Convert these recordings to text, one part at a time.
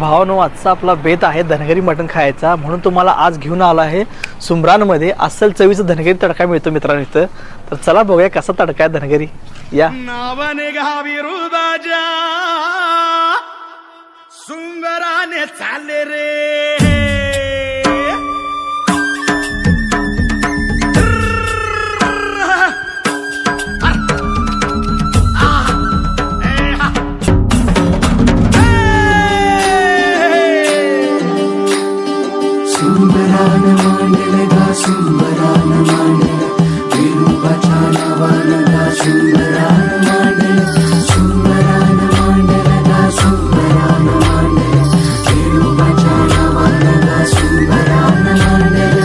भावानो, आजचा आपला बेत आहे धनगरी मटण खायचा, म्हणून तुम्हाला आज घेऊन आला आहे सुमरानमध्ये अस्सल चवीचा धनगरी तडका मिळतो मित्रांनो इथं. तर चला बघूया कसा तडका आहे धनगरी. या नावाने घावी रुबाजा सुंदराने चाले रे. सुंदरान मांडलगा सुंदरान मांडल विरूपाच्या नावानगा सुंदरान मांडल सुंदरान मांडलगा सुंदरान मांडल विरूपाच्या नावानगा सुंदरान मांडल.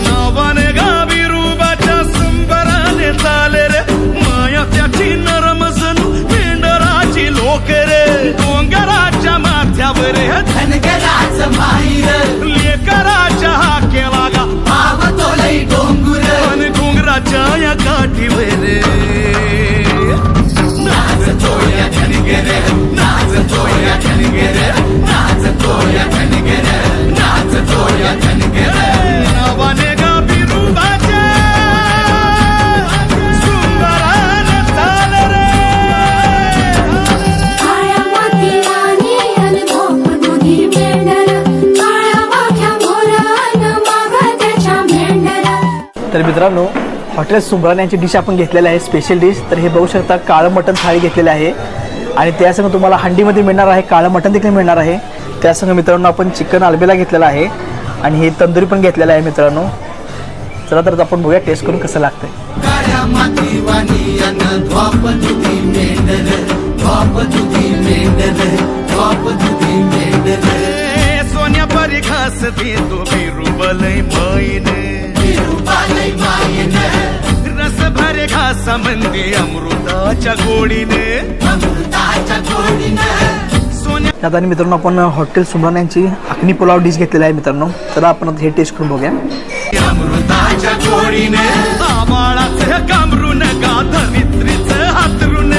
नावाने घावी रुबाच्या सुंदराने चाले रे. माया त्याची नरम जणू पेंडराची लोक रे. डोंगराच्या माथ्यावर धनगराचं माहीर लेकराच्या हाकेला गा पावतो लई डोंगर आणि डोंगराच्या या काठीवर नाचतो या धनगर नाचतो या धनगर नाचतो या धनगर नाचतो या धनगर. नावाने घावी रुबाच्या सुंदराने चाले रे. काळ्या मातीवानी अन भोप दुधी मेंढर, काळ्या वाख्या मोरान माग त्याच्या मेंढर. तर मित्रांनो, हॉटेल सुमरान यांची डिश आपण घेतलेली आहे, स्पेशल डिश. तर हे बघू शकता काळं मटण थाळी घेतलेली आहे आणि त्यासंग तुम्हाला हंडीमध्ये मिळणार आहे, काळं मटण देखील मिळणार आहे. त्यासंग मित्रांनो आपण चिकन आलबेला घेतलेला आहे आणि हे तंदुरी पण घेतलेला आहे मित्रांनो. चला तर आपण बघूया टेस्ट करून कसं लागतंय. काळ्या मातीवानी अन ध्वाप दुधी मेंढर ध्वाप दुधी मेंढर ध्वाप दुधी मेंढर. सोन्या परी खास दे तो बिरुबलय माईन विरूपालय मायन रस भरे घास मंदी अमृताच्या गोडीने अमृताच्या गोडीनं. सोन्या त्यात आणि मित्रांनो आपण हॉटेल सुमरान यांची अग्नी पुलाव डिश घेतलेली आहे मित्रांनो. चला आपण आता हे टेस्ट करून बघूया. अमृताच्या गोडीनं आवाळाचे कामरून गा धरित्रीच हातरून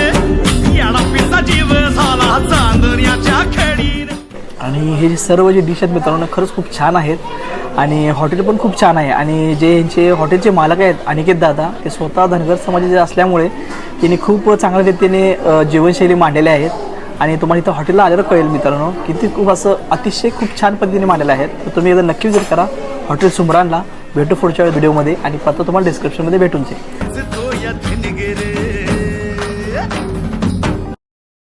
याला पिसा जीव झाला चांदण्याच्या खेडीने. आणि हे जे सर्व जे डिश आहेत मित्रांनो खरंच खूप छान आहेत आणि हॉटेल पण खूप छान आहे. आणि जे यांचे हॉटेलचे मालक आहेत अनिकेत दादा, ते स्वतः धनगर समाजाचे असल्यामुळे त्यांनी खूप चांगल्या रीतीने जीवनशैली मांडलेल्या आहेत. आणि तुम्हाला इथं हॉटेलला आल्यावर कळेल मित्रांनो की ते खूप असं अतिशय खूप छान पद्धतीने मांडलेलं आहेत. तर तुम्ही एकदा नक्की विजिट करा हॉटेल सुमरानला. भेटू पुढच्या व्हिडिओमध्ये आणि पत्ता तुम्हाला डिस्क्रिप्शनमध्ये भेटून जाईल. तो या